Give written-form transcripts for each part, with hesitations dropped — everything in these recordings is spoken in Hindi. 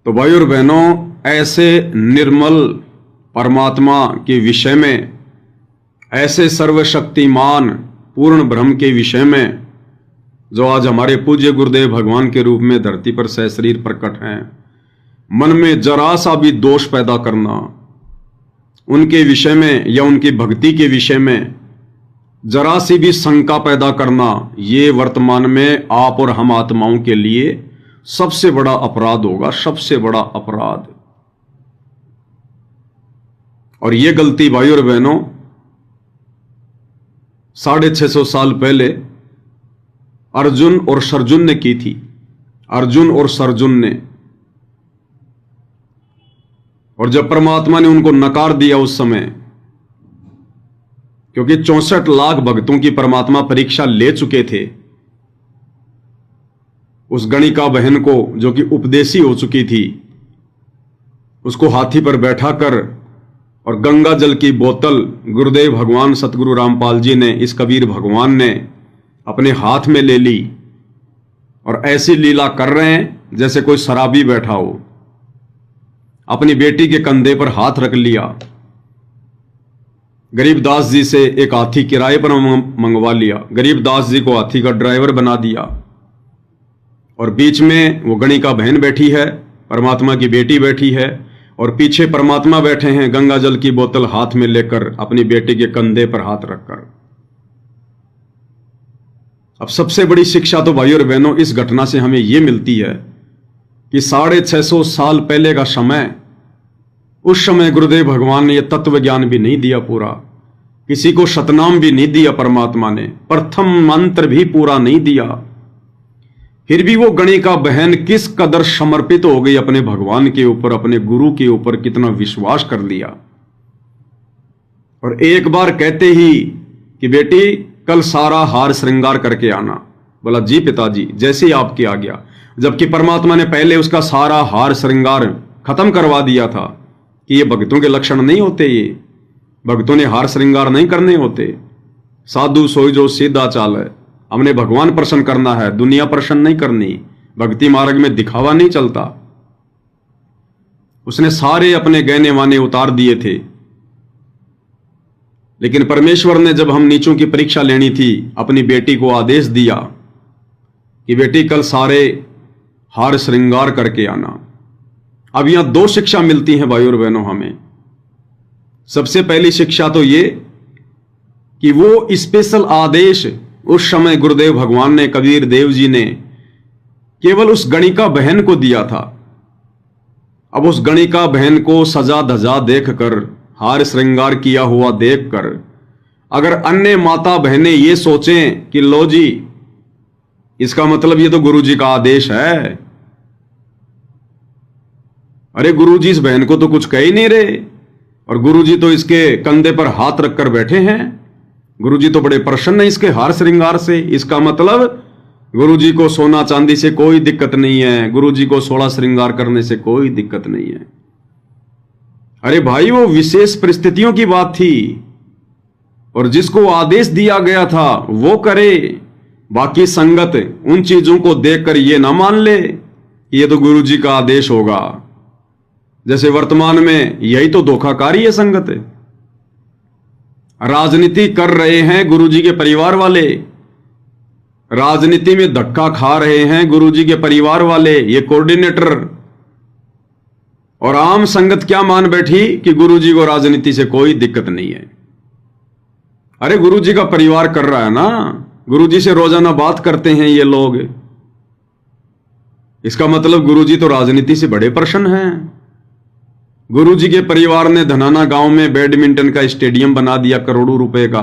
तो भाई और बहनों, ऐसे निर्मल परमात्मा के विषय में, ऐसे सर्वशक्तिमान पूर्ण ब्रह्म के विषय में, जो आज हमारे पूज्य गुरुदेव भगवान के रूप में धरती पर सहशरीर प्रकट हैं, मन में जरा सा भी दोष पैदा करना, उनके विषय में या उनकी भक्ति के विषय में जरा सी भी शंका पैदा करना, ये वर्तमान में आप और हम आत्माओं के लिए सबसे बड़ा अपराध होगा, सबसे बड़ा अपराध। और ये गलती भाई और बहनों 650 साल पहले अर्जुन और सर्जुन ने की थी। अर्जुन और सर्जुन ने, और जब परमात्मा ने उनको नकार दिया उस समय, क्योंकि 64 लाख भक्तों की परमात्मा परीक्षा ले चुके थे, उस गणिका बहन को जो कि उपदेशी हो चुकी थी, उसको हाथी पर बैठा कर और गंगा जल की बोतल गुरुदेव भगवान सतगुरु रामपाल जी ने, इस कबीर भगवान ने अपने हाथ में ले ली और ऐसी लीला कर रहे हैं जैसे कोई शराबी बैठा हो। अपनी बेटी के कंधे पर हाथ रख लिया, गरीबदास जी से एक हाथी किराए पर मंगवा लिया, गरीबदास जी को हाथी का ड्राइवर बना दिया, और बीच में वो गणिका बहन बैठी है, परमात्मा की बेटी बैठी है, और पीछे परमात्मा बैठे हैं गंगा जल की बोतल हाथ में लेकर अपनी बेटी के कंधे पर हाथ रखकर। अब सबसे बड़ी शिक्षा तो भाई और बहनों इस घटना से हमें यह मिलती है कि 650 साल पहले का समय, उस समय गुरुदेव भगवान ने यह तत्व ज्ञान भी नहीं दिया पूरा, किसी को शतनाम भी नहीं दिया परमात्मा ने, प्रथम मंत्र भी पूरा नहीं दिया। फिर भी वो गणिका बहन किस कदर समर्पित हो गई अपने भगवान के ऊपर, अपने गुरु के ऊपर कितना विश्वास कर लिया। और एक बार कहते ही कि बेटी कल सारा हार श्रृंगार करके आना। बोला जी पिताजी, जैसे ही आपकी आ गया। जबकि परमात्मा ने पहले उसका सारा हार श्रृंगार खत्म करवा दिया था कि ये भक्तों के लक्षण नहीं होते, ये भक्तों ने हार श्रृंगार नहीं करने होते। साधु सोई जो सीधा चाल है, हमने भगवान प्रसन्न करना है, दुनिया प्रसन्न नहीं करनी। भक्ति मार्ग में दिखावा नहीं चलता। उसने सारे अपने गहने वाने उतार दिए थे, लेकिन परमेश्वर ने जब हम नीचों की परीक्षा लेनी थी, अपनी बेटी को आदेश दिया कि बेटी कल सारे हार श्रृंगार करके आना। अब यहां 2 शिक्षा मिलती हैं भाई और बहनों हमें। सबसे पहली शिक्षा तो ये कि वो स्पेशल आदेश उस समय गुरुदेव भगवान ने, कबीर देव जी ने केवल उस गणिका बहन को दिया था। अब उस गणिका बहन को सजा धजा देखकर, हार श्रृंगार किया हुआ देखकर, अगर अन्य माता बहनें ये सोचें कि लो जी, इसका मतलब ये तो गुरु जी का आदेश है, अरे गुरु जी इस बहन को तो कुछ कह ही नहीं रहे, और गुरु जी तो इसके कंधे पर हाथ रखकर बैठे हैं, गुरु जी तो बड़े प्रसन्न है इसके हार श्रृंगार से, इसका मतलब गुरु जी को सोना चांदी से कोई दिक्कत नहीं है, गुरु जी को 16 श्रृंगार करने से कोई दिक्कत नहीं है। अरे भाई, वो विशेष परिस्थितियों की बात थी, और जिसको आदेश दिया गया था वो करे। बाकी संगत उन चीजों को देखकर ये ना मान ले कि ये तो गुरु जी का आदेश होगा। जैसे वर्तमान में यही तो धोखाकारी है संगत। राजनीति कर रहे हैं गुरुजी के परिवार वाले, राजनीति में धक्का खा रहे हैं गुरुजी के परिवार वाले, ये कोऑर्डिनेटर, और आम संगत क्या मान बैठी कि गुरुजी को राजनीति से कोई दिक्कत नहीं है। अरे गुरुजी का परिवार कर रहा है ना, गुरुजी से रोजाना बात करते हैं ये लोग, इसका मतलब गुरुजी तो राजनीति से बड़े प्रसन्न हैं। गुरुजी के परिवार ने धनाना गांव में बैडमिंटन का स्टेडियम बना दिया करोड़ों रुपए का।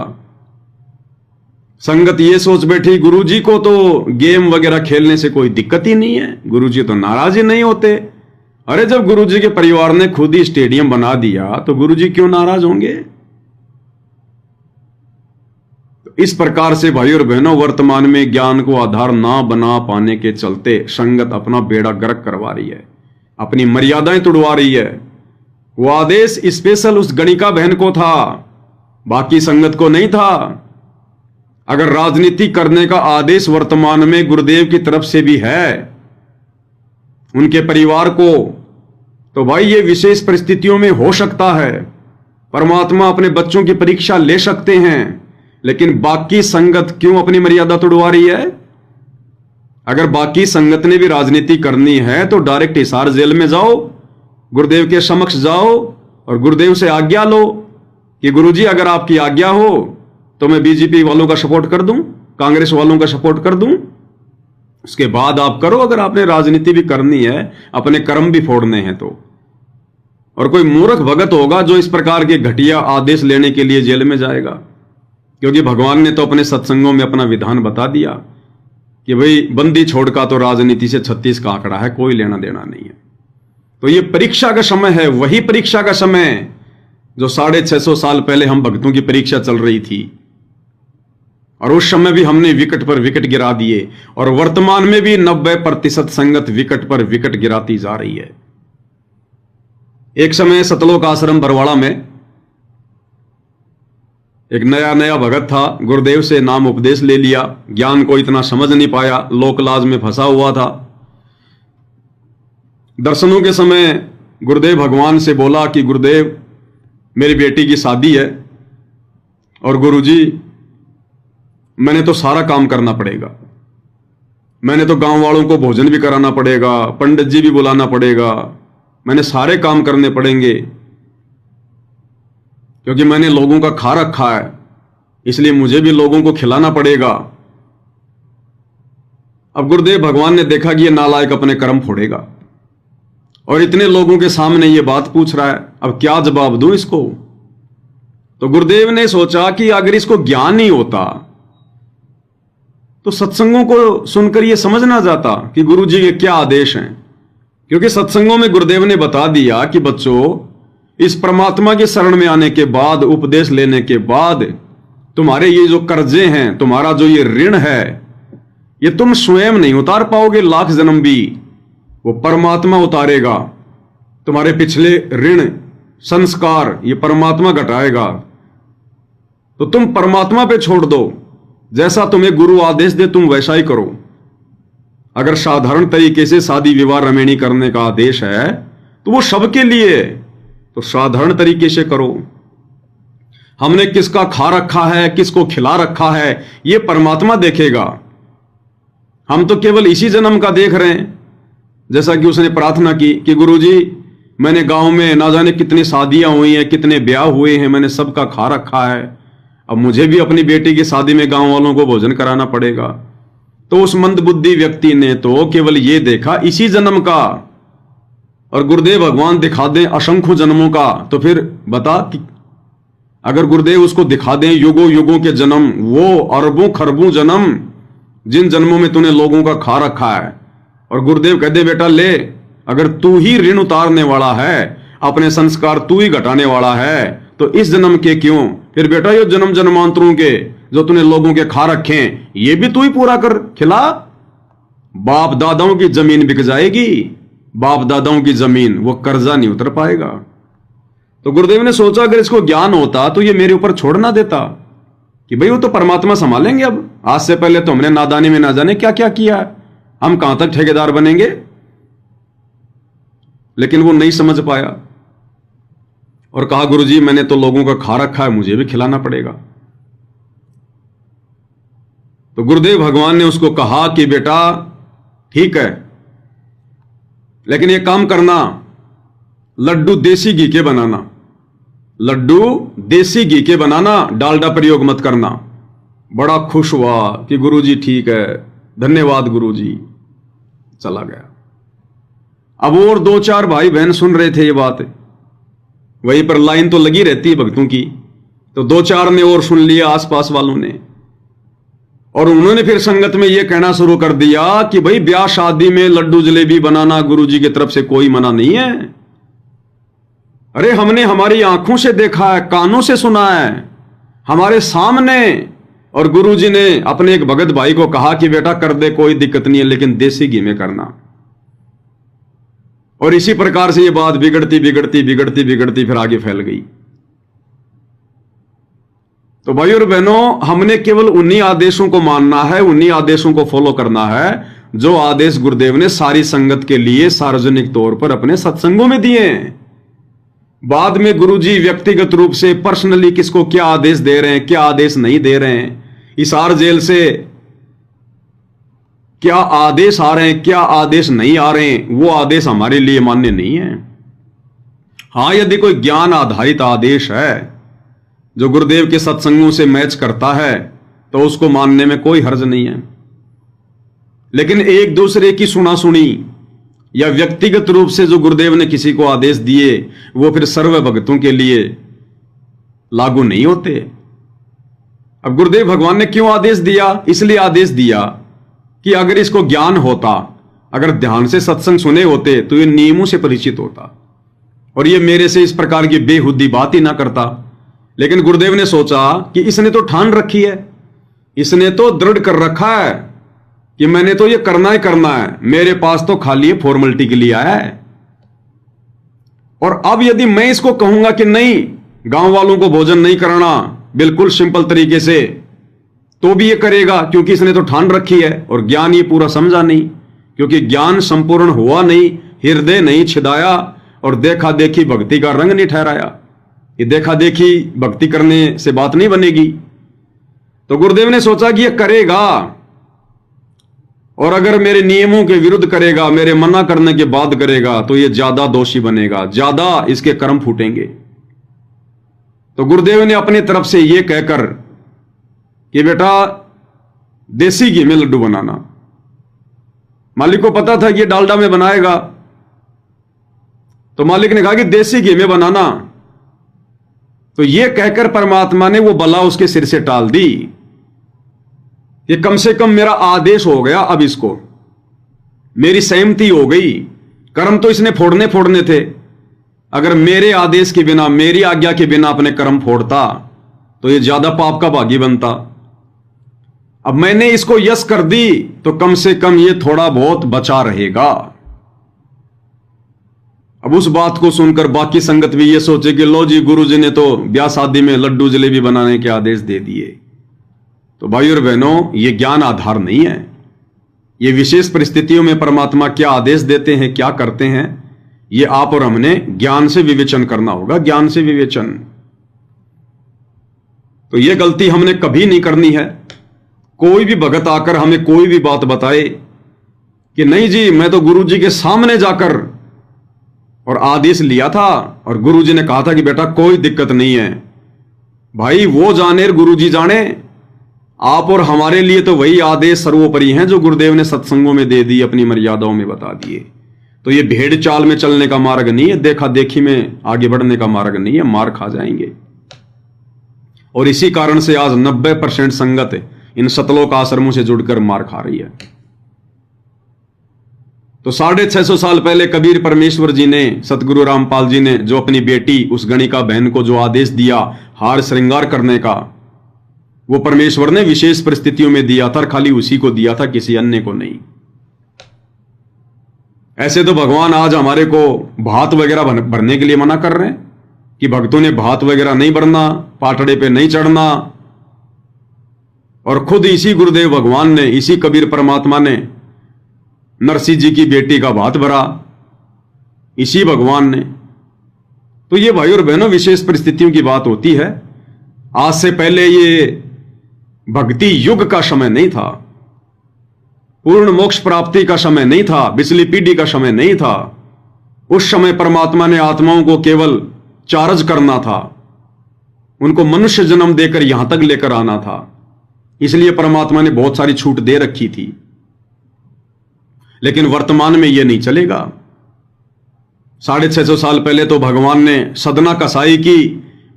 संगत ये सोच बैठी गुरुजी को तो गेम वगैरह खेलने से कोई दिक्कत ही नहीं है, गुरुजी तो नाराज ही नहीं होते। अरे जब गुरुजी के परिवार ने खुद ही स्टेडियम बना दिया तो गुरुजी क्यों नाराज होंगे। तो इस प्रकार से भाई और बहनों, वर्तमान में ज्ञान को आधार ना बना पाने के चलते संगत अपना बेड़ा गर्क करवा रही है, अपनी मर्यादाएं तुड़वा रही है। वो आदेश स्पेशल उस गणिका बहन को था, बाकी संगत को नहीं था। अगर राजनीति करने का आदेश वर्तमान में गुरुदेव की तरफ से भी है, उनके परिवार को तो भाई ये विशेष परिस्थितियों में हो सकता है, परमात्मा अपने बच्चों की परीक्षा ले सकते हैं, लेकिन बाकी संगत क्यों अपनी मर्यादा तोड़वा रही है? अगर बाकी संगत ने भी राजनीति करनी है तो डायरेक्ट हिसार जेल में जाओ, गुरुदेव के समक्ष जाओ और गुरुदेव से आज्ञा लो कि गुरुजी अगर आपकी आज्ञा हो तो मैं बीजेपी वालों का सपोर्ट कर दूं, कांग्रेस वालों का सपोर्ट कर दूं। उसके बाद आप करो, अगर आपने राजनीति भी करनी है, अपने कर्म भी फोड़ने हैं तो। और कोई मूर्ख भगत होगा जो इस प्रकार के घटिया आदेश लेने के लिए जेल में जाएगा, क्योंकि भगवान ने तो अपने सत्संगों में अपना विधान बता दिया कि भाई बंदी छोड़ का तो राजनीति से 36 का आंकड़ा है, कोई लेना देना नहीं है। तो ये परीक्षा का समय है, वही परीक्षा का समय जो 650 साल पहले हम भक्तों की परीक्षा चल रही थी, और उस समय भी हमने विकेट पर विकेट गिरा दिए, और वर्तमान में भी 90% संगत विकेट पर विकेट गिराती जा रही है। एक समय सतलोक आश्रम बरवाड़ा में एक नया भगत था, गुरुदेव से नाम उपदेश ले लिया, ज्ञान को इतना समझ नहीं पाया, लोकलाज में फंसा हुआ था। दर्शनों के समय गुरुदेव भगवान से बोला कि गुरुदेव मेरी बेटी की शादी है और गुरुजी मैंने तो सारा काम करना पड़ेगा, मैंने तो गांव वालों को भोजन भी कराना पड़ेगा, पंडित जी भी बुलाना पड़ेगा, मैंने सारे काम करने पड़ेंगे क्योंकि मैंने लोगों का खा रखा है, इसलिए मुझे भी लोगों को खिलाना पड़ेगा। अब गुरुदेव भगवान ने देखा कि ये नालायक अपने कर्म फोड़ेगा और इतने लोगों के सामने ये बात पूछ रहा है, अब क्या जवाब दूं इसको। तो गुरुदेव ने सोचा कि अगर इसको ज्ञान नहीं होता तो सत्संगों को सुनकर ये समझ ना जाता कि गुरुजी के क्या आदेश हैं, क्योंकि सत्संगों में गुरुदेव ने बता दिया कि बच्चों इस परमात्मा के शरण में आने के बाद, उपदेश लेने के बाद तुम्हारे ये जो कर्जे हैं, तुम्हारा जो ये ऋण है, ये तुम स्वयं नहीं उतार पाओगे, लाख जन्म भी वो परमात्मा उतारेगा। तुम्हारे पिछले ऋण संस्कार ये परमात्मा घटाएगा, तो तुम परमात्मा पे छोड़ दो, जैसा तुम्हें गुरु आदेश दे तुम वैसा ही करो। अगर साधारण तरीके से शादी विवाह रमेणी करने का आदेश है तो वो सबके लिए, तो साधारण तरीके से करो। हमने किसका खा रखा है, किसको खिला रखा है, ये परमात्मा देखेगा। हम तो केवल इसी जन्म का देख रहे हैं, जैसा कि उसने प्रार्थना की कि गुरुजी मैंने गांव में ना जाने कितनी शादियां हुई हैं, कितने ब्याह हुए हैं, मैंने सबका खा रखा है, अब मुझे भी अपनी बेटी की शादी में गांव वालों को भोजन कराना पड़ेगा। तो उस मंदबुद्धि व्यक्ति ने तो केवल ये देखा इसी जन्म का, और गुरुदेव भगवान दिखा दें असंख्य जन्मों का, तो फिर बता कि अगर गुरुदेव उसको दिखा दें युगों युगों के जन्म, वो अरबों खरबों जन्म जिन जन्मों में तूने लोगों का खा रखा है, और गुरुदेव कह दे बेटा ले, अगर तू ही ऋण उतारने वाला है, अपने संस्कार तू ही घटाने वाला है, तो इस जन्म के क्यों, फिर बेटा ये जन्म जन्मांतरों के जो तूने लोगों के खा रखे हैं ये भी तू ही पूरा कर खिला। बाप दादाओं की जमीन बिक जाएगी, बाप दादाओं की जमीन, वो कर्जा नहीं उतर पाएगा। तो गुरुदेव ने सोचा अगर इसको ज्ञान होता तो ये मेरे ऊपर छोड़ ना देता कि भाई वो तो परमात्मा संभालेंगे। अब आज से पहले तो हमने नादानी में ना जाने क्या क्या किया, हम कहां तक ठेकेदार बनेंगे, लेकिन वो नहीं समझ पाया और कहा गुरुजी मैंने तो लोगों का खा रखा है, मुझे भी खिलाना पड़ेगा। तो गुरुदेव भगवान ने उसको कहा कि बेटा ठीक है, लेकिन ये काम करना, लड्डू देसी घी के बनाना, लड्डू देसी घी के बनाना, डालडा प्रयोग मत करना। बड़ा खुश हुआ कि गुरुजी ठीक है, धन्यवाद गुरुजी, चला गया। अब और 2-4 भाई बहन सुन रहे थे ये बात, वहीं पर लाइन तो लगी रहती है भक्तों की, तो 2-4 ने और सुन लिया आसपास वालों ने, और उन्होंने फिर संगत में यह कहना शुरू कर दिया कि भाई ब्याह शादी में लड्डू जलेबी बनाना गुरुजी की तरफ से कोई मना नहीं है। अरे हमने हमारी आंखों से देखा है, कानों से सुना है, हमारे सामने, और गुरुजी ने अपने एक भगत भाई को कहा कि बेटा कर दे कोई दिक्कत नहीं है, लेकिन देसी घी में करना। और इसी प्रकार से ये बात बिगड़ती बिगड़ती बिगड़ती बिगड़ती फिर आगे फैल गई। तो भाई और बहनों, हमने केवल उन्हीं आदेशों को मानना है, उन्हीं आदेशों को फॉलो करना है जो आदेश गुरुदेव ने सारी संगत के लिए सार्वजनिक तौर पर अपने सत्संगों में दिए हैं। बाद में गुरुजी व्यक्तिगत रूप से पर्सनली किसको क्या आदेश दे रहे हैं, क्या आदेश नहीं दे रहे हैं, हिसार जेल से क्या आदेश आ रहे हैं, क्या आदेश नहीं आ रहे हैं, वो आदेश हमारे लिए मान्य नहीं है। हां, यदि कोई ज्ञान आधारित आदेश है जो गुरुदेव के सत्संगों से मैच करता है तो उसको मानने में कोई हर्ज नहीं है। लेकिन एक दूसरे की सुना सुनी या व्यक्तिगत रूप से जो गुरुदेव ने किसी को आदेश दिए वो फिर सर्व भक्तों के लिए लागू नहीं होते। अब गुरुदेव भगवान ने क्यों आदेश दिया? इसलिए आदेश दिया कि अगर इसको ज्ञान होता, अगर ध्यान से सत्संग सुने होते तो ये नियमों से परिचित होता और ये मेरे से इस प्रकार की बेहुदी बात ही ना करता। लेकिन गुरुदेव ने सोचा कि इसने तो ठान रखी है, इसने तो दृढ़ कर रखा है कि मैंने तो ये करना ही करना है, मेरे पास तो खाली ये फॉर्मेलिटी के लिए आया है। और अब यदि मैं इसको कहूंगा कि नहीं, गांव वालों को भोजन नहीं कराना बिल्कुल सिंपल तरीके से, तो भी ये करेगा क्योंकि इसने तो ठान रखी है। और ज्ञान ये पूरा समझा नहीं, क्योंकि ज्ञान संपूर्ण हुआ नहीं, हृदय नहीं छिदाया और देखा देखी भक्ति का रंग नहीं ठहराया। ये देखा देखी भक्ति करने से बात नहीं बनेगी। तो गुरुदेव ने सोचा कि ये करेगा और अगर मेरे नियमों के विरुद्ध करेगा, मेरे मना करने के बाद करेगा तो ये ज्यादा दोषी बनेगा, ज्यादा इसके कर्म फूटेंगे। तो गुरुदेव ने अपनी तरफ से ये कहकर कि बेटा देसी घी में लड्डू बनाना, मालिक को पता था कि ये डालडा में बनाएगा, तो मालिक ने कहा कि देसी घी में बनाना। तो ये कहकर परमात्मा ने वो बला उसके सिर से टाल दी। ये कम से कम मेरा आदेश हो गया, अब इसको मेरी सहमति हो गई। कर्म तो इसने फोड़ने थे, अगर मेरे आदेश के बिना, मेरी आज्ञा के बिना अपने कर्म फोड़ता तो ये ज्यादा पाप का भागी बनता। अब मैंने इसको यस कर दी तो कम से कम ये थोड़ा बहुत बचा रहेगा। अब उस बात को सुनकर बाकी संगत भी ये सोचे कि लो जी, गुरुजी ने तो ब्याह शादी में लड्डू जलेबी बनाने के आदेश दे दिए। तो भाई और बहनों, ये ज्ञान आधार नहीं है। ये विशेष परिस्थितियों में परमात्मा क्या आदेश देते हैं, क्या करते हैं, ये आप और हमने ज्ञान से विवेचन करना होगा, ज्ञान से विवेचन। तो ये गलती हमने कभी नहीं करनी है। कोई भी भगत आकर हमें कोई भी बात बताए कि नहीं जी, मैं तो गुरुजी के सामने जाकर और आदेश लिया था और गुरुजी ने कहा था कि बेटा कोई दिक्कत नहीं है। भाई वो जाने, गुरुजी जाने। आप और हमारे लिए तो वही आदेश सर्वोपरि हैं जो गुरुदेव ने सत्संगों में दे दी, अपनी मर्यादाओं में बता दिए। तो ये भेड़ चाल में चलने का मार्ग नहीं है, देखा देखी में आगे बढ़ने का मार्ग नहीं है, मार खा जाएंगे। और इसी कारण से आज 90% संगत इन सतलोक आश्रमों से जुड़कर मार खा रही है। तो 650 साल पहले कबीर परमेश्वर जी ने, सतगुरु रामपाल जी ने जो अपनी बेटी उस गणिका बहन को जो आदेश दिया हार श्रृंगार करने का, वो परमेश्वर ने विशेष परिस्थितियों में दिया था, खाली उसी को दिया था, किसी अन्य को नहीं। ऐसे तो भगवान आज हमारे को भात वगैरह भरने के लिए मना कर रहे हैं कि भक्तों ने भात वगैरह नहीं भरना, पाटड़े पे नहीं चढ़ना। और खुद इसी गुरुदेव भगवान ने, इसी कबीर परमात्मा ने नरसिंह जी की बेटी का भात भरा, इसी भगवान ने। तो ये भाई और बहनों विशेष परिस्थितियों की बात होती है। आज से पहले ये भक्ति युग का समय नहीं था, पूर्ण मोक्ष प्राप्ति का समय नहीं था, पिछली पीढ़ी का समय नहीं था। उस समय परमात्मा ने आत्माओं को केवल चार्ज करना था, उनको मनुष्य जन्म देकर यहां तक लेकर आना था। इसलिए परमात्मा ने बहुत सारी छूट दे रखी थी। लेकिन वर्तमान में यह नहीं चलेगा। 650 साल पहले तो भगवान ने सदना कसाई की,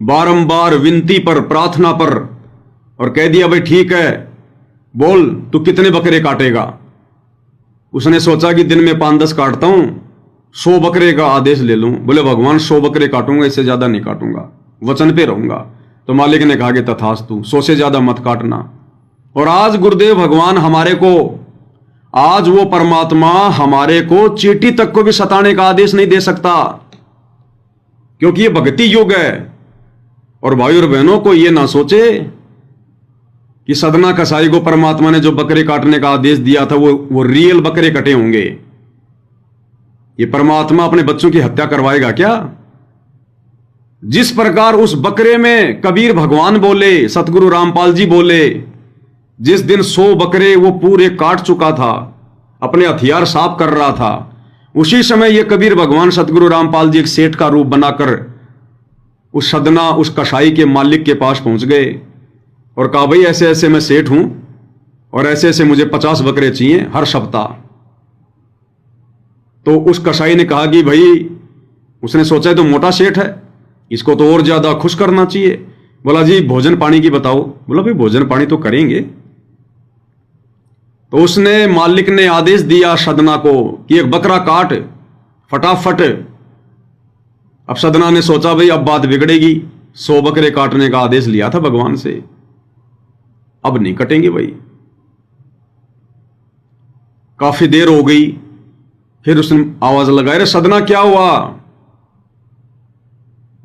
बारंबार विनती पर, प्रार्थना पर, और कह दिया भाई ठीक है, बोल तू कितने बकरे काटेगा। उसने सोचा कि दिन में 5-10 काटता हूं, 100 बकरे का आदेश ले लूं। बोले भगवान 100 बकरे काटूंगा, इससे ज्यादा नहीं काटूंगा, वचन पे रहूंगा। तो मालिक ने कहा कि तथास्तु, 100 से ज्यादा मत काटना। और आज गुरुदेव भगवान हमारे को, आज वो परमात्मा हमारे को चींटी तक को भी सताने का आदेश नहीं दे सकता, क्योंकि ये भक्ति युग है। और भाई और बहनों को ये ना सोचे कि सदना कसाई को परमात्मा ने जो बकरे काटने का आदेश दिया था वो रियल बकरे कटे होंगे। ये परमात्मा अपने बच्चों की हत्या करवाएगा क्या? जिस प्रकार उस बकरे में कबीर भगवान बोले, सतगुरु रामपाल जी बोले, जिस दिन 100 बकरे वो पूरे काट चुका था, अपने हथियार साफ कर रहा था, उसी समय ये कबीर भगवान सतगुरु रामपाल जी एक सेठ का रूप बनाकर उस सदना, उस कसाई के मालिक के पास पहुंच गए और कहा, भाई ऐसे ऐसे मैं सेठ हूं और ऐसे ऐसे मुझे 50 बकरे चाहिए हर सप्ताह। तो उस कसाई ने कहा कि भाई, उसने सोचा तो मोटा सेठ है, इसको तो और ज्यादा खुश करना चाहिए। बोला जी भोजन पानी की बताओ। बोला भाई भोजन पानी तो करेंगे। तो उसने, मालिक ने आदेश दिया सदना को कि एक बकरा काट फटाफट। अब सदना ने सोचा भाई अब बात बिगड़ेगी, 100 बकरे काटने का आदेश लिया था भगवान से, अब नहीं कटेंगे भाई। काफी देर हो गई, फिर उसने आवाज लगाई, अरे सदना क्या हुआ?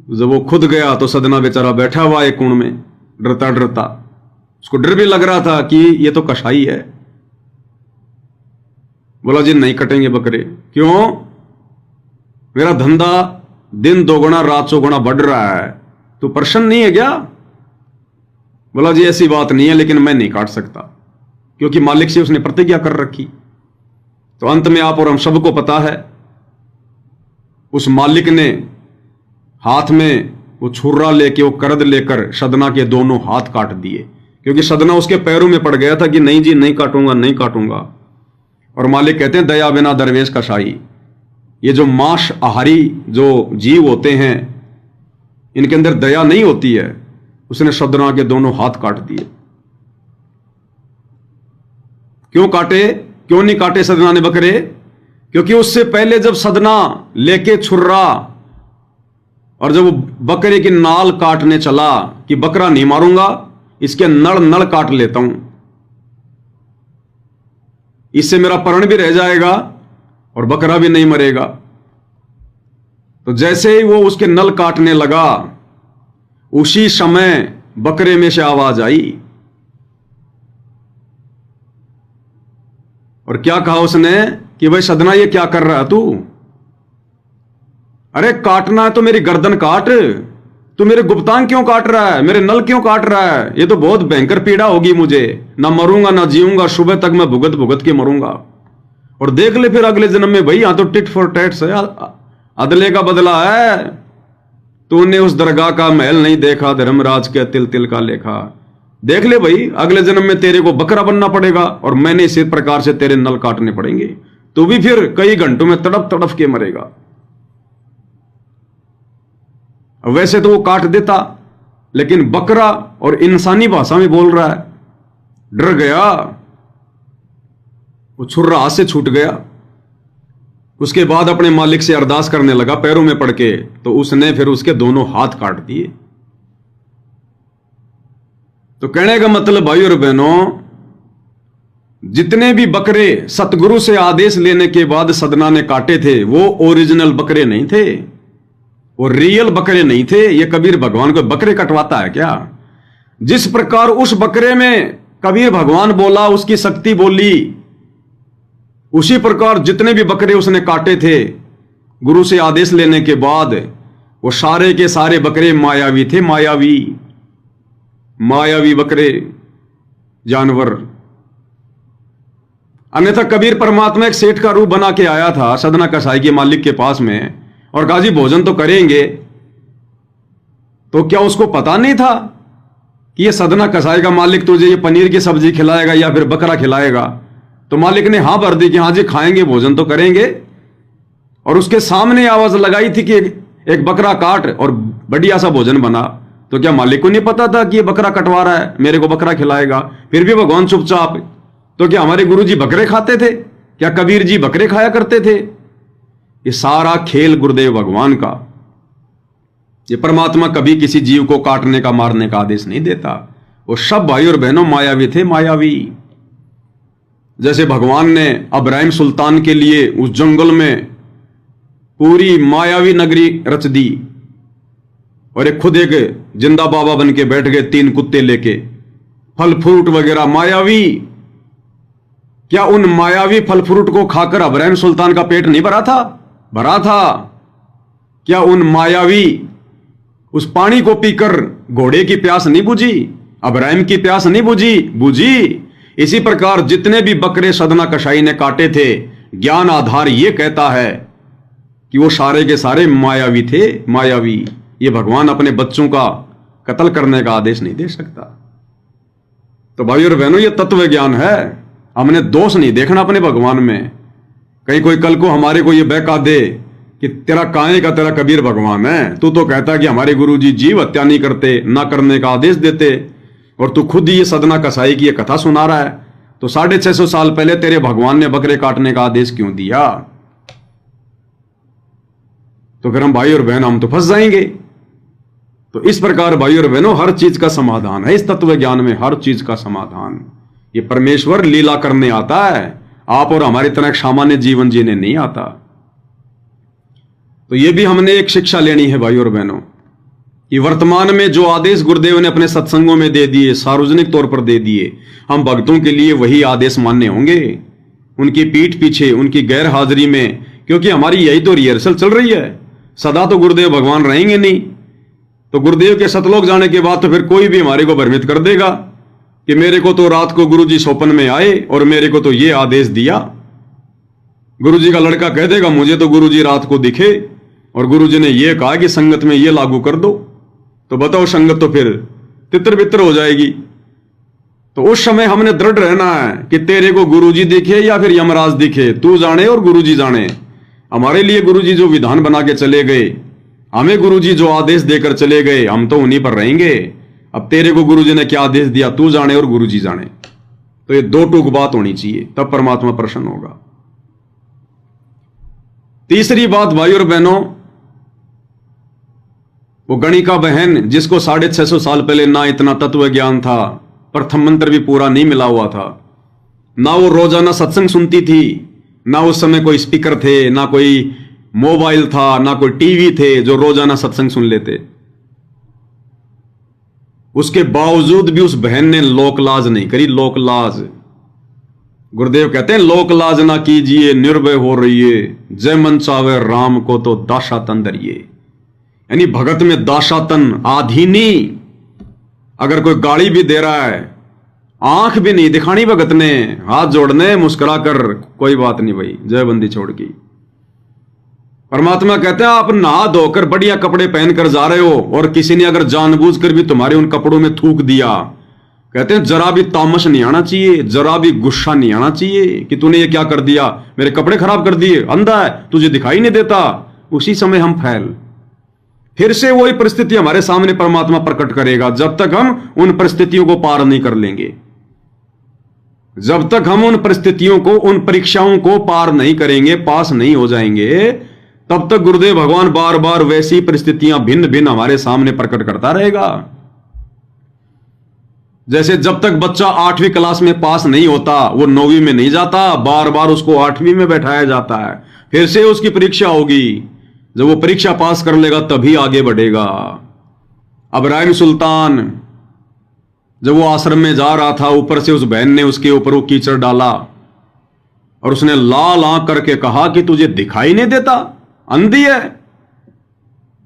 जब वो खुद गया तो सदना बेचारा बैठा हुआ एक कोण में डरता डरता। उसको डर भी लग रहा था कि ये तो कसाई है। बोला जी नहीं कटेंगे बकरे। क्यों? मेरा धंधा दिन दोगुना रात चौगुना बढ़ रहा है, तू प्रसन्न नहीं है क्या? बोला जी ऐसी बात नहीं है, लेकिन मैं नहीं काट सकता, क्योंकि मालिक से उसने प्रतिज्ञा कर रखी। तो अंत में आप और हम सबको पता है, उस मालिक ने हाथ में वो छुर्रा लेके, वो करद लेकर सदना के दोनों हाथ काट दिए, क्योंकि सदना उसके पैरों में पड़ गया था कि नहीं जी नहीं काटूंगा, नहीं काटूंगा। और मालिक कहते हैं दया बिना दरवेश कसाई। ये जो मांस आहारी जो जीव होते हैं, इनके अंदर दया नहीं होती है। उसने सदना के दोनों हाथ काट दिए। क्यों काटे? क्यों नहीं काटे सदना ने बकरे? क्योंकि उससे पहले जब सदना लेके छुर्रा और जब वो बकरे की नाल काटने चला कि बकरा नहीं मारूंगा, इसके नड़ नड़ काट लेता हूं, इससे मेरा प्राण भी रह जाएगा और बकरा भी नहीं मरेगा। तो जैसे ही वो उसके नल काटने लगा, उसी समय बकरे में से आवाज आई और क्या कहा उसने कि भाई सदना ये क्या कर रहा है तू? अरे काटना है तो मेरी गर्दन काट, तू मेरे गुप्तांग क्यों काट रहा है? मेरे नल क्यों काट रहा है? ये तो बहुत भयंकर पीड़ा होगी मुझे, ना मरूंगा ना जीऊंगा, सुबह तक मैं भुगत भुगत के मरूंगा। और देख ले फिर अगले जन्म में, भाई यहां तो टिट फॉर टैट है, अदले का बदला है। तूने उस दरगाह का महल नहीं देखा, धर्मराज के तिल तिल का लेखा। देख ले भाई, अगले जन्म में तेरे को बकरा बनना पड़ेगा और मैंने इसी प्रकार से तेरे नल काटने पड़ेंगे। तू भी फिर कई घंटों में तड़प तड़प के मरेगा। वैसे तो वो काट देता, लेकिन बकरा और इंसानी भाषा में बोल रहा है। डर गया, वो छुर्रा हाथ से छूट गया। उसके बाद अपने मालिक से अरदास करने लगा पैरों में पड़ के, तो उसने फिर उसके दोनों हाथ काट दिए। तो कहने का मतलब भाई और बहनों, जितने भी बकरे सतगुरु से आदेश लेने के बाद सदना ने काटे थे, वो ओरिजिनल बकरे नहीं थे, वो रियल बकरे नहीं थे। ये कबीर भगवान को बकरे कटवाता है क्या? जिस प्रकार उस बकरे में कबीर भगवान बोला, उसकी शक्ति बोली, उसी प्रकार जितने भी बकरे उसने काटे थे गुरु से आदेश लेने के बाद, वो सारे के सारे बकरे मायावी थे। मायावी मायावी बकरे, जानवर। अन्यथा कबीर परमात्मा एक सेठ का रूप बना के आया था सदना कसाई के मालिक के पास में और कहा जी भोजन तो करेंगे। तो क्या उसको पता नहीं था कि ये सदना कसाई का मालिक तुझे ये पनीर की सब्जी खिलाएगा या फिर बकरा खिलाएगा? तो मालिक ने हाँ भर दी कि हाँ जी खाएंगे, भोजन तो करेंगे। और उसके सामने आवाज लगाई थी कि एक बकरा काट और बढ़िया सा भोजन बना। तो क्या मालिक को नहीं पता था कि ये बकरा कटवा रहा है, मेरे को बकरा खिलाएगा? फिर भी भगवान चुपचाप। तो क्या हमारे गुरु जी बकरे खाते थे? क्या कबीर जी बकरे खाया करते थे? ये सारा खेल गुरुदेव भगवान का। ये परमात्मा कभी किसी जीव को काटने का, मारने का आदेश नहीं देता। वो सब भाई और बहनों मायावी थे, मायावी। जैसे भगवान ने अब्राहिम सुल्तान के लिए उस जंगल में पूरी मायावी नगरी रच दी और एक खुद एक जिंदा बाबा बन के बैठ गए 3 कुत्ते लेके। फल फ्रूट वगैरह मायावी, क्या उन मायावी फल फ्रूट को खाकर अब्राहिम सुल्तान का पेट नहीं भरा था? भरा था। क्या उन मायावी उस पानी को पीकर घोड़े की प्यास नहीं बुझी? अब्राहिम की प्यास नहीं बुझी? बुझी। इसी प्रकार जितने भी बकरे सदना कशाई ने काटे थे, ज्ञान आधार यह कहता है कि वो सारे के सारे मायावी थे, मायावी। ये भगवान अपने बच्चों का कत्ल करने का आदेश नहीं दे सकता। तो भाई और बहनों, ये तत्व ज्ञान है। हमने दोष नहीं देखना अपने भगवान में। कहीं कोई कल को हमारे को ये बहका दे कि तेरा काहे का तेरा कबीर भगवान है, तू तो कहता कि हमारे गुरुजी जीव हत्या नहीं करते, ना करने का आदेश देते, और तू खुद ही ये सदना कसाई की ये कथा सुना रहा है, तो 650 साल पहले तेरे भगवान ने बकरे काटने का आदेश क्यों दिया? तो फिर हम भाई और बहन हम तो फंस जाएंगे। तो इस प्रकार भाई और बहनों, हर चीज का समाधान है इस तत्व ज्ञान में, हर चीज का समाधान। ये परमेश्वर लीला करने आता है, आप और हमारी तरह सामान्य जीवन जीने नहीं आता। तो ये भी हमने एक शिक्षा लेनी है भाई और बहनों कि वर्तमान में जो आदेश गुरुदेव ने अपने सत्संगों में दे दिए, सार्वजनिक तौर पर दे दिए, हम भक्तों के लिए वही आदेश मानने होंगे, उनकी पीठ पीछे, उनकी गैर हाजिरी में, क्योंकि हमारी यही तो रिहर्सल चल रही है। सदा तो गुरुदेव भगवान रहेंगे नहीं, तो गुरुदेव के सतलोक जाने के बाद तो फिर कोई भी हमारे को भ्रमित कर देगा कि मेरे को तो रात को गुरुजी स्वप्न में आए और मेरे को तो ये आदेश दिया। गुरुजी का लड़का कह देगा मुझे तो गुरुजी रात को दिखे और गुरुजी ने ये कहा कि संगत में ये लागू कर दो, तो बताओ संगत तो फिर तितर बितर हो जाएगी। तो उस समय हमने दृढ़ रहना है कि तेरे को गुरुजी दिखे या फिर यमराज दिखे, तू जाने और गुरुजी जाने। हमारे लिए गुरुजी जो विधान बना के चले गए, हमें गुरुजी जो आदेश देकर चले गए, हम तो उन्हीं पर रहेंगे। अब तेरे को गुरुजी ने क्या आदेश दिया, तू जाने और गुरुजी जाने। तो ये दो टूक बात होनी चाहिए, तब परमात्मा प्रसन्न होगा। तीसरी बात भाई और बहनों, वो गणिका बहन जिसको 650 साल पहले ना इतना तत्व ज्ञान था, प्रथम मंत्र भी पूरा नहीं मिला हुआ था, ना वो रोजाना सत्संग सुनती थी, ना उस समय कोई स्पीकर थे, ना कोई मोबाइल था, ना कोई टीवी थे जो रोजाना सत्संग सुन लेते। उसके बावजूद भी उस बहन ने लोकलाज नहीं करी। लोकलाज, गुरुदेव कहते हैं लोकलाज ना कीजिए, निर्भय हो रहिए, जय मन चावे राम को तो दाशातन धरिए। यानी भगत में दाशातन आधीनी। अगर कोई गाली भी दे रहा है, आंख भी नहीं दिखानी भगत ने, हाथ जोड़ने, मुस्कुरा कर, कोई बात नहीं भाई, जय बंदी छोड़ की। परमात्मा कहते हैं आप नहा धोकर बढ़िया कपड़े पहनकर जा रहे हो और किसी ने अगर जानबूझकर भी तुम्हारे उन कपड़ों में थूक दिया, कहते हैं जरा भी तामस नहीं आना चाहिए, जरा भी गुस्सा नहीं आना चाहिए कि तूने ये क्या कर दिया, मेरे कपड़े खराब कर दिए, अंधा है, तुझे दिखाई नहीं देता। उसी समय हम फैल, फिर से वही परिस्थिति हमारे सामने परमात्मा प्रकट करेगा। जब तक हम उन परिस्थितियों को पार नहीं कर लेंगे, जब तक हम उन परिस्थितियों को, उन परीक्षाओं को पार नहीं करेंगे, पास नहीं हो जाएंगे, तब तक गुरुदेव भगवान बार बार वैसी परिस्थितियां भिन्न भिन्न हमारे सामने प्रकट करता रहेगा। जैसे जब तक बच्चा 8वीं क्लास में पास नहीं होता, वो 9वीं में नहीं जाता, बार बार उसको 8वीं में बैठाया जाता है, फिर से उसकी परीक्षा होगी, जब वो परीक्षा पास कर लेगा तभी आगे बढ़ेगा। अब्राहिम सुल्तान जब वो आश्रम में जा रहा था, ऊपर से उस बहन ने उसके ऊपर वो कीचड़ डाला और उसने लाल आंख करके कहा कि तुझे दिखाई नहीं देता, अंधी है,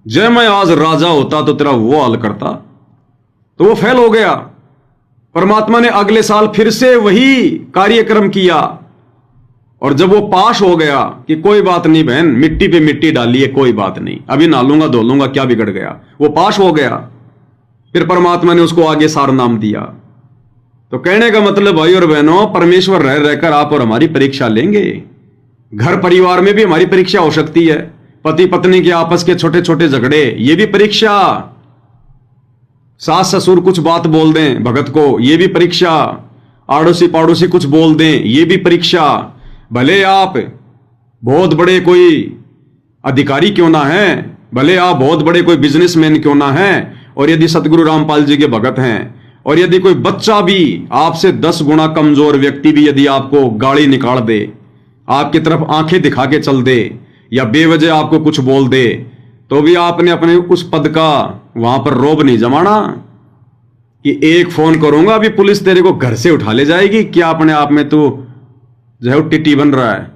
जय मैं आज राजा होता तो तेरा वो हाल करता। तो वो फेल हो गया। परमात्मा ने अगले साल फिर से वही कार्यक्रम किया और जब वो पास हो गया कि कोई बात नहीं बहन, मिट्टी पे मिट्टी डाली है, कोई बात नहीं, अभी नहा लूंगा धो लूंगा, क्या बिगड़ गया, वो पास हो गया। फिर परमात्मा ने उसको आगे सार नाम दिया। तो कहने का मतलब भाई और बहनों, परमेश्वर रह रहकर आप और हमारी परीक्षा लेंगे। घर परिवार में भी हमारी परीक्षा हो सकती है, पति पत्नी के आपस के छोटे छोटे झगड़े, ये भी परीक्षा। सास ससुर कुछ बात बोल दें भगत को, ये भी परीक्षा। आड़ोसी पाड़ोसी कुछ बोल दें, ये भी परीक्षा। भले आप बहुत बड़े कोई अधिकारी क्यों ना हैं, भले आप बहुत बड़े कोई बिजनेसमैन क्यों ना हैं, और यदि सतगुरु रामपाल जी के भगत हैं, और यदि कोई बच्चा भी, आपसे 10 गुना कमजोर व्यक्ति भी यदि आपको गाली निकाल दे, आपकी तरफ आंखें दिखा के चल दे, या बेवजह आपको कुछ बोल दे, तो भी आपने अपने उस पद का वहां पर रोब नहीं जमाना। कि एक फोन करूंगा अभी पुलिस तेरे को घर से उठा ले जाएगी, क्या अपने आप में तू जो है टिट्टी बन रहा है।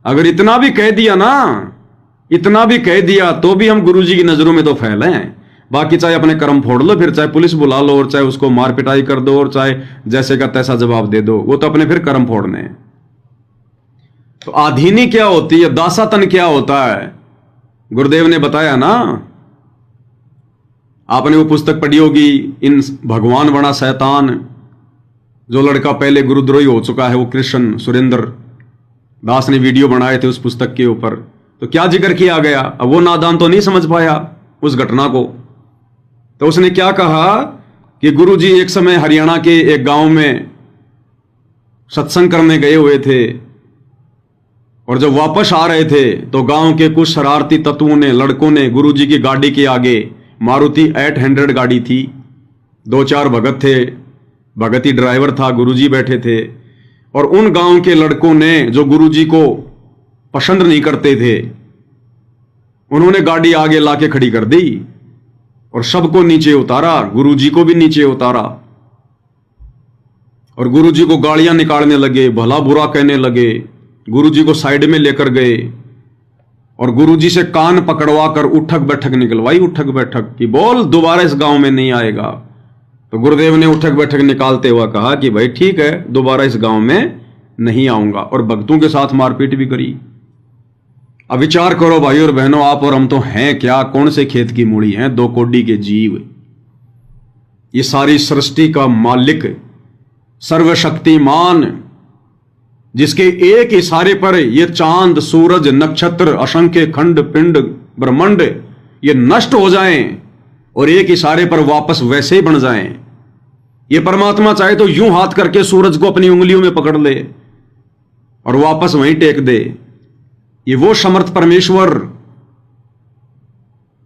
अगर इतना भी कह दिया ना, इतना भी कह दिया तो भी हम गुरुजी की नजरों में तो फैले हैं। बाकी चाहे अपने कर्म फोड़ लो, फिर चाहे पुलिस बुला लो, और चाहे उसको मार पिटाई कर दो, और चाहे जैसे का तैसा जवाब दे दो, वो तो अपने फिर कर्म फोड़ने हैं। तो आधीनी क्या होती है, दासातन क्या होता है, गुरुदेव ने बताया ना। आपने वो पुस्तक पढ़ी होगी, इन भगवान बना शैतान, जो लड़का पहले गुरुद्रोही हो चुका है, वो कृष्ण सुरेंद्र दास ने वीडियो बनाए थे उस पुस्तक के ऊपर। तो क्या जिक्र किया गया, अब वो नादान तो नहीं समझ पाया उस घटना को। तो उसने क्या कहा कि गुरुजी एक समय हरियाणा के एक गांव में सत्संग करने गए हुए थे, और जब वापस आ रहे थे तो गांव के कुछ शरारती तत्वों ने, लड़कों ने, गुरुजी की गाड़ी के आगे, मारुति 800 गाड़ी थी, 2-4 भगत थे, भगती ड्राइवर था, गुरुजी बैठे थे, और उन गांव के लड़कों ने जो गुरुजी को पसंद नहीं करते थे, उन्होंने गाड़ी आगे लाके खड़ी कर दी और सबको नीचे उतारा, गुरुजी को भी नीचे उतारा, और गुरुजी को गालियां निकालने लगे, भला बुरा कहने लगे। गुरुजी को साइड में लेकर गए और गुरुजी से कान पकड़वा कर उठक बैठक निकलवाई, उठक बैठक कि बोल दोबारा इस गांव में नहीं आएगा। तो गुरुदेव ने उठक बैठक निकालते हुए कहा कि भाई ठीक है, दोबारा इस गांव में नहीं आऊंगा, और भक्तों के साथ मारपीट भी करी। अब विचार करो भाई और बहनों, आप और हम तो हैं क्या, कौन से खेत की मूड़ी हैं, 2 कोड़ी के जीव। ये सारी सृष्टि का मालिक, सर्वशक्तिमान, जिसके एक इशारे पर ये चांद, सूरज, नक्षत्र, असंख्य खंड पिंड ब्रह्मांड ये नष्ट हो जाएं और एक इशारे पर वापस वैसे ही बन जाएं। ये परमात्मा चाहे तो यूं हाथ करके सूरज को अपनी उंगलियों में पकड़ ले और वापस वहीं टेक दे। ये वो समर्थ परमेश्वर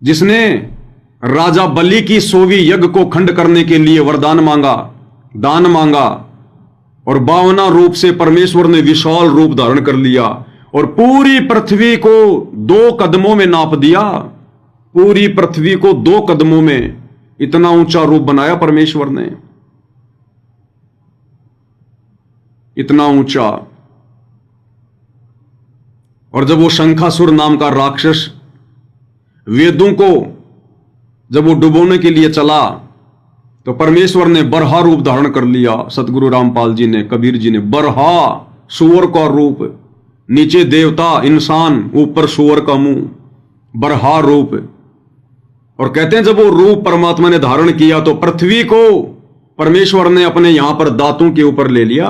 जिसने राजा बलि की 100वीं यज्ञ को खंड करने के लिए वरदान मांगा, दान मांगा, और 52 रूप से परमेश्वर ने विशाल रूप धारण कर लिया और पूरी पृथ्वी को 2 कदमों में नाप दिया। पूरी पृथ्वी को 2 कदमों में इतना ऊंचा रूप बनाया परमेश्वर ने, इतना ऊंचा। और जब वो शंखासुर नाम का राक्षस वेदों को जब वो डुबोने के लिए चला, तो परमेश्वर ने बरहा रूप धारण कर लिया। सतगुरु रामपाल जी ने, कबीर जी ने, बरहा सूअर का रूप, नीचे देवता इंसान, ऊपर सूअर का मुंह, बरहा रूप। और कहते हैं जब वो रूप परमात्मा ने धारण किया तो पृथ्वी को परमेश्वर ने अपने यहां पर दांतों के ऊपर ले लिया।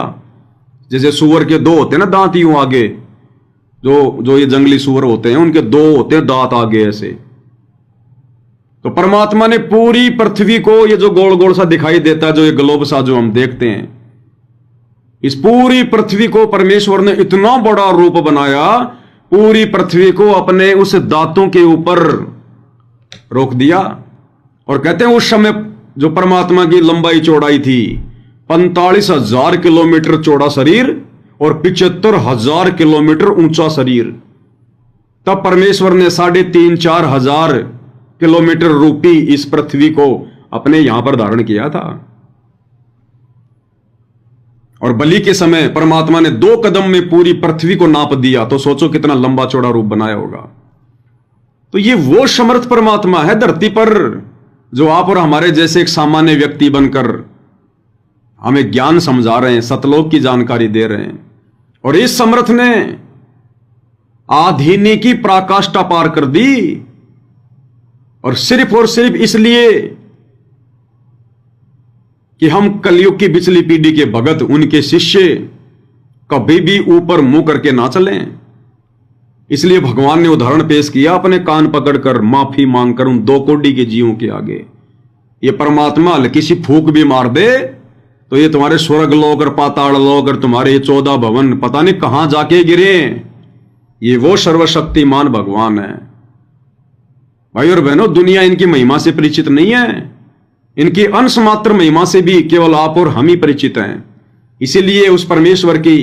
जैसे सूअर के 2 होते हैं ना दांत यूं आगे, जो ये जंगली सूअर होते हैं उनके 2 होते हैं दांत आगे ऐसे। तो परमात्मा ने पूरी पृथ्वी को, ये जो गोल गोल सा दिखाई देता है, जो ये ग्लोब सा जो हम देखते हैं, इस पूरी पृथ्वी को परमेश्वर ने इतना बड़ा रूप बनाया, पूरी पृथ्वी को अपने उस दांतों के ऊपर रोक दिया। और कहते हैं उस समय जो परमात्मा की लंबाई चौड़ाई थी 45,000 किलोमीटर चौड़ा शरीर और 75,000 किलोमीटर ऊंचा शरीर। तब परमेश्वर ने 3,500-4 हजार किलोमीटर रूपी इस पृथ्वी को अपने यहां पर धारण किया था। और बलि के समय परमात्मा ने 2 कदम में पूरी पृथ्वी को नाप दिया। तो सोचो कितना लंबा चौड़ा रूप बनाया होगा। तो ये वो समर्थ परमात्मा है धरती पर, जो आप और हमारे जैसे एक सामान्य व्यक्ति बनकर हमें ज्ञान समझा रहे हैं, सतलोक की जानकारी दे रहे हैं। और इस समर्थ ने आधीनी की पराकाष्ठा पार कर दी, और सिर्फ इसलिए कि हम कलयुग की पिछली पीढ़ी के भगत, उनके शिष्य कभी भी ऊपर मुंह करके ना चलें। इसलिए भगवान ने उदाहरण पेश किया, अपने कान पकड़कर माफी मांगकर उन 2 कोड़ी के जीवों के आगे। ये परमात्मा हल्की सी फूक भी मार दे तो ये तुम्हारे स्वर्ग लोक और पाताल लोक और तुम्हारे 14 भवन पता नहीं कहां जाके गिरे। ये वो सर्वशक्तिमान भगवान है। भाई और बहनों, दुनिया इनकी महिमा से परिचित नहीं है, इनकी अंश मात्र महिमा से भी केवल आप और हम ही परिचित हैं। इसीलिए उस परमेश्वर की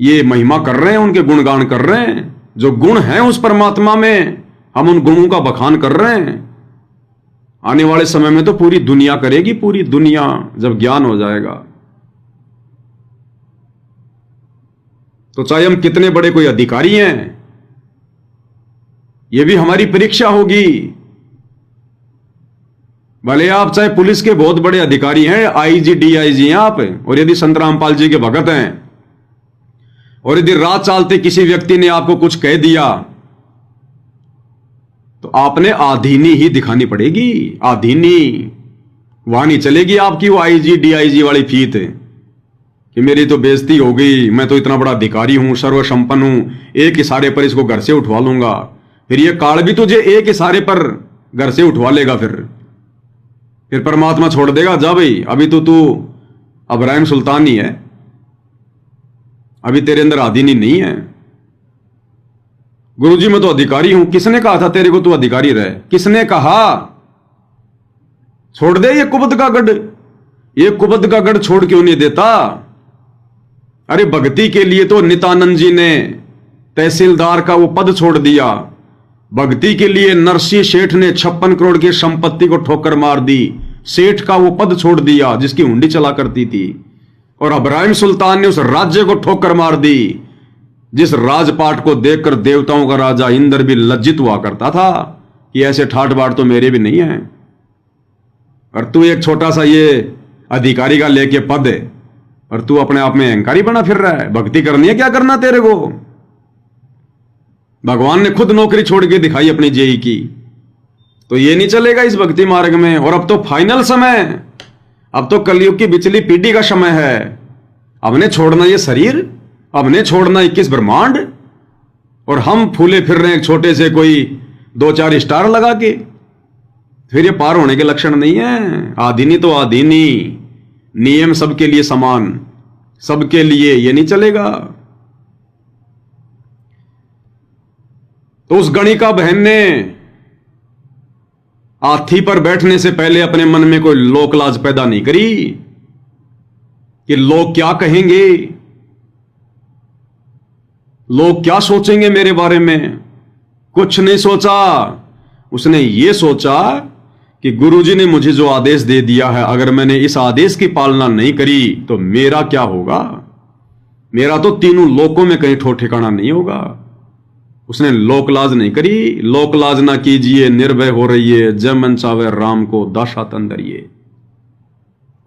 ये महिमा कर रहे हैं, उनके गुणगान कर रहे हैं। जो गुण हैं उस परमात्मा में, हम उन गुणों का बखान कर रहे हैं। आने वाले समय में तो पूरी दुनिया करेगी, पूरी दुनिया, जब ज्ञान हो जाएगा। तो चाहे हम कितने बड़े कोई अधिकारी हैं, यह भी हमारी परीक्षा होगी। भले आप चाहे पुलिस के बहुत बड़े अधिकारी हैं, आईजी डीआईजी हैं आप, और यदि संत रामपाल जी के भगत हैं, और यदि रात चालते किसी व्यक्ति ने आपको कुछ कह दिया, तो आपने आधीनी ही दिखानी पड़ेगी। आधीनी वहां नहीं चलेगी आपकी वो आईजी डीआईजी वाली फीत कि मेरी तो बेइज्जती हो गई, मैं तो इतना बड़ा अधिकारी हूं, सर्वसंपन्न हूं, एक इशारे पर इसको घर से उठवा लूंगा। फिर ये काल भी तुझे एक इशारे पर घर से उठवा लेगा। फिर परमात्मा छोड़ देगा, जा भाई, अभी तो तू अब्राहिम सुल्तान ही है, अभी तेरे अंदर आदीनी नहीं है। गुरुजी मैं तो अधिकारी हूं। किसने कहा था तेरे को तू अधिकारी रहे? किसने कहा? छोड़ दे ये कुबद का गढ़। ये कुबद का गढ़ छोड़ क्यों नहीं देता? अरे भक्ति के लिए तो नित्यानंद जी ने तहसीलदार का वो पद छोड़ दिया। भक्ति के लिए नरसिंह सेठ ने 56 करोड़ की संपत्ति को ठोकर मार दी, सेठ का वो पद छोड़ दिया जिसकी हुंडी चला करती थी। और अब्राहिम सुल्तान ने उस राज्य को ठोकर मार दी जिस राजपाट को देखकर देवताओं का राजा इंद्र भी लज्जित हुआ करता था कि ऐसे ठाट बाट तो मेरे भी नहीं है। और तू एक छोटा सा ये अधिकारी का लेके पद है और तू अपने आप में अहंकारी बना फिर रहा है। भक्ति करनी है, क्या करना तेरे को? भगवान ने खुद नौकरी छोड़ के दिखाई अपनी जेई की। तो ये नहीं चलेगा इस भक्ति मार्ग में। और अब तो फाइनल समय, अब तो कलयुग की बिचली पीढ़ी का समय है। अब ने छोड़ना ये शरीर, अब ने छोड़ना 21 ब्रह्मांड, और हम फूले फिर रहे हैं छोटे से कोई 2-4 स्टार लगा के। फिर ये पार होने के लक्षण नहीं है। आधीनी तो आधीनी, नियम सबके लिए समान, सबके लिए, ये नहीं चलेगा। तो उस गणिका बहन ने हाथी पर बैठने से पहले अपने मन में कोई लोक लाज पैदा नहीं करी कि लोग क्या कहेंगे, लोग क्या सोचेंगे मेरे बारे में। कुछ नहीं सोचा। उसने ये सोचा कि गुरुजी ने मुझे जो आदेश दे दिया है, अगर मैंने इस आदेश की पालना नहीं करी तो मेरा क्या होगा? मेरा तो तीनों लोकों में कहीं ठो ठिकाना नहीं होगा। उसने लोकलाज नहीं करी। लोकलाज ना कीजिए, निर्भय हो रहिए, जय मन चावे राम को दाशा तंदरिए।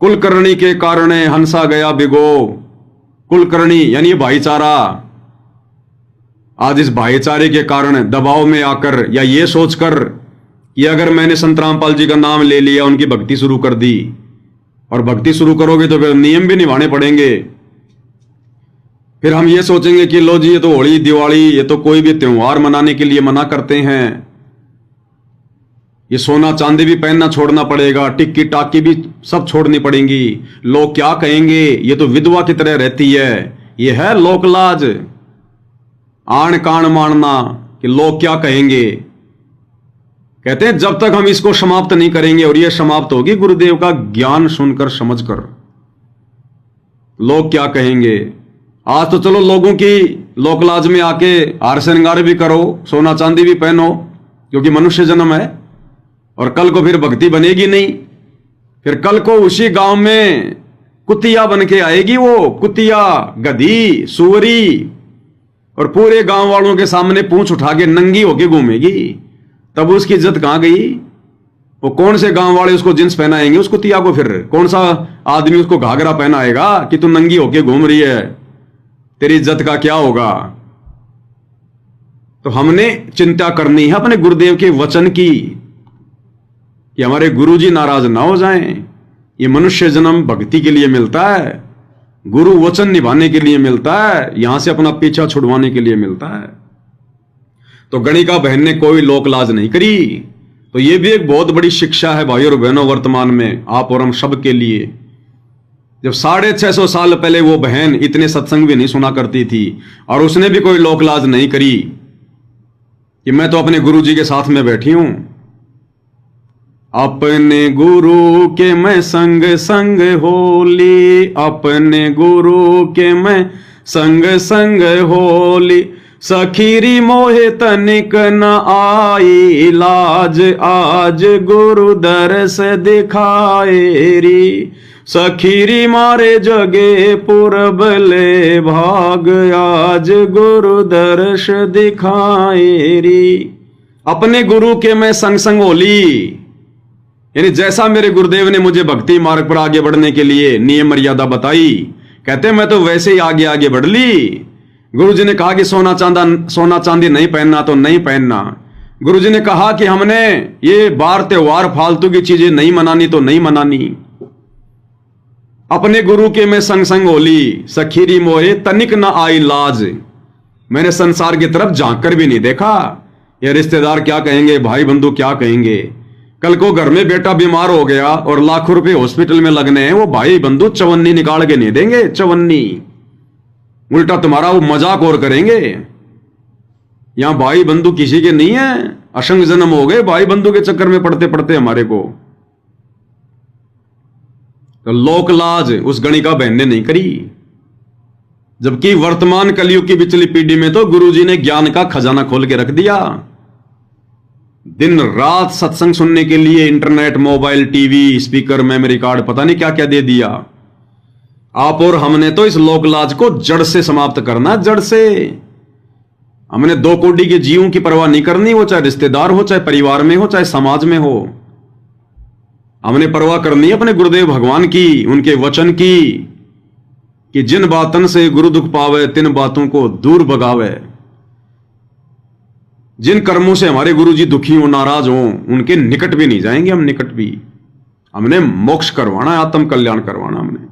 कुलकर्णी के कारण हंसा गया बिगो। कुलकर्णी यानी भाईचारा, आज इस भाईचारे के कारण दबाव में आकर या ये सोचकर कि अगर मैंने संत रामपाल जी का नाम ले लिया, उनकी भक्ति शुरू कर दी, और भक्ति शुरू करोगे तो फिर नियम भी निभाने पड़ेंगे। फिर हम ये सोचेंगे कि लो जी ये तो होली दिवाली, ये तो कोई भी त्योहार मनाने के लिए मना करते हैं, ये सोना चांदी भी पहनना छोड़ना पड़ेगा, टिक्की टाकी भी सब छोड़नी पड़ेंगी। लोग क्या कहेंगे? ये तो विधवा की तरह रहती है। ये है लोकलाज, आण कान मानना कि लोग क्या कहेंगे। कहते हैं जब तक हम इसको समाप्त नहीं करेंगे, और यह समाप्त होगी गुरुदेव का ज्ञान सुनकर समझकर। लोग क्या कहेंगे? आज तो चलो लोगों की लोकलाज में आके हार श्रृंगार भी करो, सोना चांदी भी पहनो, क्योंकि मनुष्य जन्म है। और कल को फिर भक्ति बनेगी नहीं। फिर कल को उसी गांव में कुतिया बन के आएगी, वो कुतिया, गधी, सुअरी, और पूरे गांव वालों के सामने पूंछ उठा के नंगी होके घूमेगी। तब उसकी इज्जत कहां गई? वो कौन से गांव वाले उसको जींस पहनाएंगे उस कुतिया को? फिर कौन सा आदमी उसको घाघरा पहनाएगा कि तू नंगी होके घूम रही है? तेरी इज्जत का क्या होगा? तो हमने चिंता करनी है अपने गुरुदेव के वचन की कि हमारे गुरुजी नाराज ना हो जाएं। ये मनुष्य जन्म भक्ति के लिए मिलता है, गुरु वचन निभाने के लिए मिलता है, यहां से अपना पीछा छुड़वाने के लिए मिलता है। तो गणिका बहन ने कोई लोक लाज नहीं करी। तो यह भी एक बहुत बड़ी शिक्षा है भाई और बहनों, वर्तमान में आप और हम सब के लिए। जब 650 साल पहले वो बहन इतने सत्संग भी नहीं सुना करती थी, और उसने भी कोई लोक लाज नहीं करी कि मैं तो अपने गुरु जी के साथ में बैठी हूं। अपने गुरु के मैं संग संग होली, अपने गुरु के मैं संग संग होली, सखीरी मोहे तनिक न आई लाज, आज गुरु दरस दिखाए री। सखीरी मारे जगे पूरब ले भाग, आज गुरु दर्श दिखाए री। अपने गुरु के मैं संग संग होली, यानी जैसा मेरे गुरुदेव ने मुझे भक्ति मार्ग पर आगे बढ़ने के लिए नियम मर्यादा बताई, कहते मैं तो वैसे ही आगे आगे बढ़ ली। गुरुजी ने कहा कि सोना चांदी नहीं पहनना तो नहीं पहनना। गुरुजी ने कहा कि हमने ये बार त्योहार फालतू की चीजें नहीं मनानी तो नहीं मनानी। अपने गुरु के मैं संग संग होली, सखीरी मोहे तनिक न आई लाज। मैंने संसार की तरफ झांक कर भी नहीं देखा, ये रिश्तेदार क्या कहेंगे, भाई बंधु क्या कहेंगे। कल को घर में बेटा बीमार हो गया और लाखों रुपए हॉस्पिटल में लगने हैं, वो भाई बंधु चवन्नी निकाल के नहीं देंगे, चवन्नी। उल्टा तुम्हारा वो मजाक और करेंगे। यहां भाई बंधु किसी के नहीं है, असंग जन्म हो गए भाई बंधु के चक्कर में पड़ते पड़ते हमारे को। तो लोक लाज उस गणिका बहन ने नहीं करी, जबकि वर्तमान कलयुग की पिछली पीढ़ी में तो गुरुजी ने ज्ञान का खजाना खोल के रख दिया। दिन रात सत्संग सुनने के लिए internet, mobile, TV, speaker, memory card, पता नहीं क्या क्या दे दिया। आप और हमने तो इस लोकलाज को जड़ से समाप्त करना, जड़ से। हमने दो कोड़ी के जीवों की परवाह नहीं करनी, वो चाहे रिश्तेदार हो, चाहे परिवार में हो, चाहे समाज में हो। हमने परवाह करनी है अपने गुरुदेव भगवान की, उनके वचन की, कि जिन बातन से गुरु दुख पावे तिन बातों को दूर भगावे। जिन कर्मों से हमारे गुरु जी दुखी हो, नाराज हो, उनके निकट भी नहीं जाएंगे हम, निकट भी। हमने मोक्ष करवाना है, आत्म कल्याण करवाना हमने।